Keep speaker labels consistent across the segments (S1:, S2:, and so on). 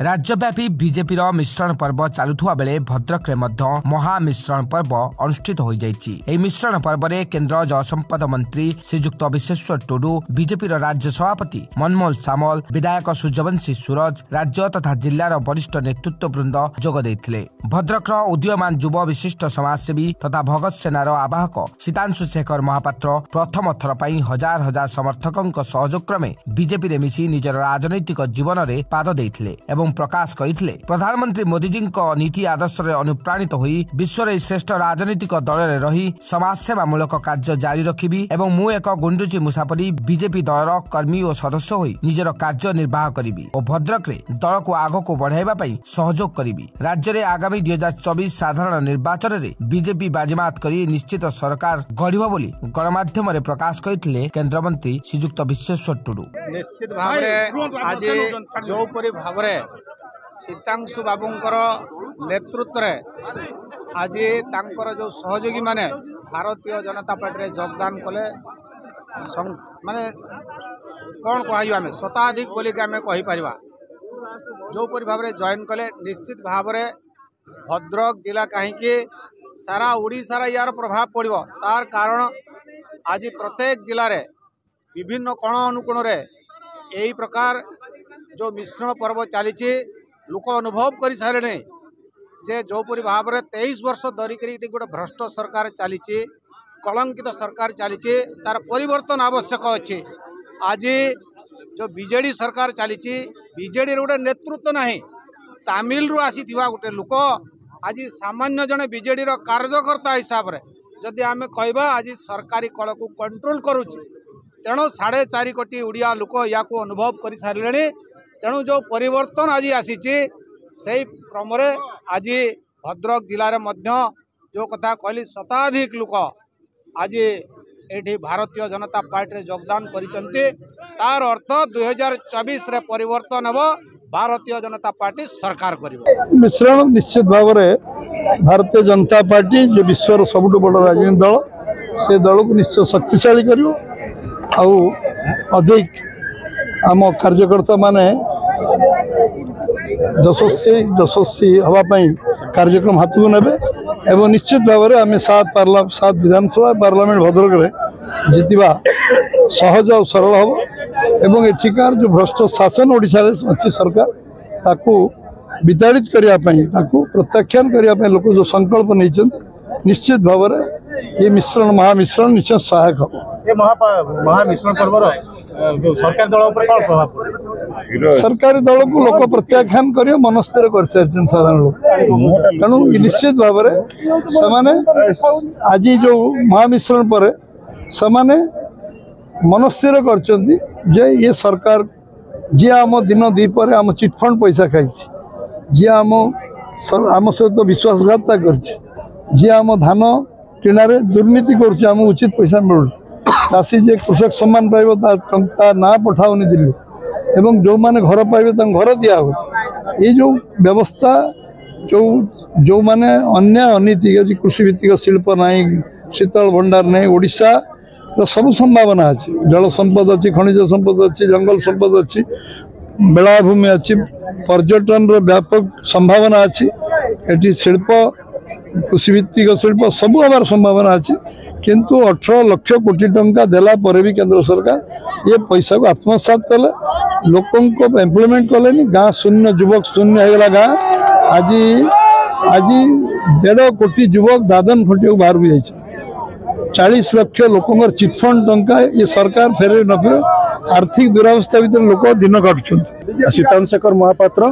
S1: राज्यव्यापी बीजेपी मिश्रण पर्व चलुवा बेले भद्रक में महा मिश्रण पर्व अनुष्ठित हो जाइए। मिश्रण पर्व में केन्द्र जलसंपद मंत्री श्रीजुक्त विश्वेश्वर टुडू, बीजेपी राज्य सभापति मनमोहन सामल, विधायक सूर्यवंशी सूरज, राज्य तथा जिलार वरिष्ठ नेतृत्व वृंद जोग देते। भद्रक उदीयमान युव विशिष्ट समाजसेवी तथा भगत सेनार आवाहक सीतांशु शेखर महापात्र प्रथम थर पर हजार हजार समर्थकों सहयोग क्रमे बीजेपी रे मिसी निजर राजनैतिक जीवन में पाद देते एवं प्रकाश करते प्रधानमंत्री मोदी जी नीति आदर्श अनुप्राणित होई विश्व श्रेष्ठ राजनीतिक दल में रही समाजसेवा मूलक कार्य जारी रखी एवं मु एक गुंडुची मुसाफरी बीजेपी दल कर्मी और सदस्य होई निजर कार्य निर्वाह करी और भद्रक रे दल को आग को बढ़ाइबा पई सहयोग करी। राज्य में आगामी 2024 साधारण निर्वाचन में बीजेपी बाजीमात करी निश्चित सरकार गढ़िब बोली गणमाध्यम रे प्रकाश करथिले केंद्र मंत्री श्रीजुक्त विश्वेश्वर टुडू।
S2: निश्चित भाव आज जो भाव सीतांशु बाबूंकर नेतृत्व रे आज तांकर जो सहयोगी माने भारतीय जनता पार्टी योगदान कले माने कौन कह शताधिक बोली आम कहीपर जो भाव जॉइन कले निश्चित भाव भद्रक जिला कहीं सारा ओडिशार यार प्रभाव पड़ो तार कारण आज प्रत्येक जिले में विभिन्न कोण अनुकोण रे यही प्रकार जो मिश्रण पर्व चली लोक अनुभव कर सारे जे जोपरी भाव में 23 वर्ष धरिक गोटे भ्रष्ट सरकार चली कलंकित सरकार चली तार परिवर्तन आवश्यक अच्छे। आज जो बीजेडी सरकार चली बीजेडी गोटे नेतृत्व नहीं तामिल रु आसी गोटे लोक आज सामान्य जड़े बीजेडी कार्यकर्ता हिसाब से जदि आम कहवा आज सरकारी कल को कंट्रोल करुच्चे तेणु 4.5 कोटी ओडिया लोक या अनुभव कर सारे तेणु जो परिवर्तन आज आसी से क्रम आज भद्रक जिले में जो कथा कहली शताधिक लोक आज ये भारतीय जनता पार्टी योगदान कर अर्थ 2024 रे परिवर्तन हो भारतीय जनता पार्टी सरकार कर
S3: मिश्रण निश्चित भाव में भारतीय जनता पार्टी जो विश्वर सबुठ बड़ राजनीतिक दल से दल को निश्चय शक्तिशाली कर अधिक आम कार्यकर्ता माने यशस्वी हवापाई कार्यक्रम हाथ को नेबे एवं निश्चित भाव में आम 7 विधानसभा पार्लियामेंट भद्रक रे जीतवा सहज और सरल हम एवं एठिकार जो भ्रष्ट शासन ओडिशा रे अच्छी सरकार ताकू विताड़ित करने प्रत्याख्यान करने लोक जो संकल्प नहीं निश्चित भाव में ये मिश्रण महामिश्रण निश्चय सहायक हम।
S4: महामिश्रण पर्व सरकार दल प्रभाव
S3: सरकारी दल को लोक प्रत्याख्यान कर मनस्थिर कर साधारण लोग तेणु निश्चित भाव में आज जो महामिश्रण पर से मनस्थिर कर ये सरकार जी आम दिन दीपर आम चिटफंड पैसा खाई जी आम सहित विश्वासघातता कर आम धान किणारे दुर्नीति कर उचित पैसा मिलू चाषी जे कृषक सम्मान पाइबा ना पठाऊनी दिल्ली एवं जो माने घर पाइबे घर दिया हो ये जो व्यवस्था जो माने अन्याय अनीति कृषि भित्तिक शिल्प नहीं शीतल भंडार नहीं ओडिशा सब संभावना अच्छी जल संपद अच्छी खनिज संपद अच्छी जंगल संपद अच्छी बेलाभूमि अच्छी पर्यटन व्यापक संभावना अच्छी एटी शिल्प कृषि भित्तिक शिल्प सब हमार संभावना अच्छी किंतु 18 लाख कोटी टंका देला पर भी केंद्र सरकार ये पैसा को आत्मसात कले लोकों को एम्प्लॉयमेंट कले गाँ शून्य युवक शून्य होगा गाँ आज 1.5 कोटी युवक दादन खटिया बाहर भी जाइए 40 लाख लोक चिटफंड टंका ये सरकार फेरे न फेरे आर्थिक दुरावस्था भर लोक दिन काटुं।
S4: सीतांशु शेखर महापात्र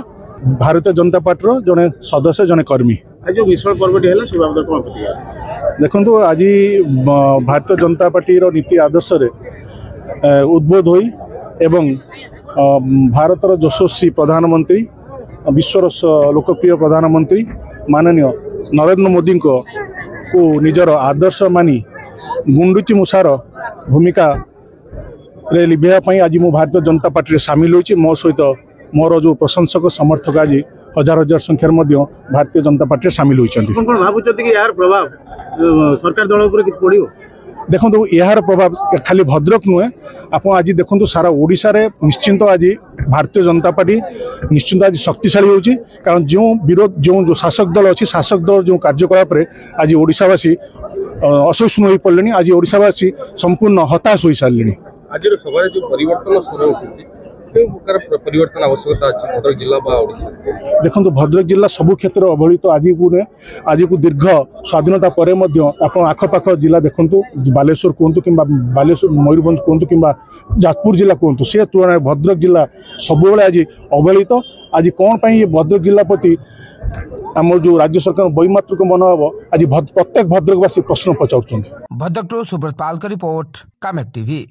S4: भारतीय जनता पार्टी जड़े सदस्य जड़े कर्मी आज मिश्रण पर्वटी है देखु आज भारतीय जनता पार्टी नीति आदर्श उद्बोध होई एवं भारतर यशस्वी प्रधानमंत्री विश्वर लोकप्रिय प्रधानमंत्री माननीय नरेंद्र मोदी को निजर आदर्श मानी गुंडुची मुसार भूमिका रे लिभेवाई आज मु भारतीय जनता पार्टी सामिल होती मो सहित मोर जो प्रशंसक समर्थक आज हजार हजार संख्यार भारतीय जनता पार्टी सामिल होती प्रभाव सरकार दल पड़ो देखो यार प्रभाव खाली भद्रक नुहे आप आज देखो सारा ओडिशा रे निश्चिंत आज भारतीय जनता पार्टी निश्चिंत आज शक्तिशाली होची कारण जो विरोध जो शासक दल अच्छी शासक दल जो कार्यकलाप आज ओडिशावासी असहिष्णु हो पड़े आज ओडिशावासी संपूर्ण हताश हो सारे
S5: आज सभा जो परिवर्तन परिवर्तन आवश्यकता अच्छी भद्रक जिला
S4: देखो भद्रक जिला सबु क्षेत्र अवहेलित आज को दीर्घ स्वाधीनता पर आखपाख जिला देखु बालेश्वर कहतु कि बालेश्वर मयूरभंज कहतु कि जाजपुर जिला कहतु से तुलन भद्रक जिला सब आज अवहेलित आज कौन ये भद्रक जिला प्रति आम जो राज्य सरकार वैमातृक मनोभाव आज प्रत्येक भद्रकवासी प्रश्न पचार।
S1: भद्रक सुब्रत पाल का रिपोर्ट कामेट टीवी।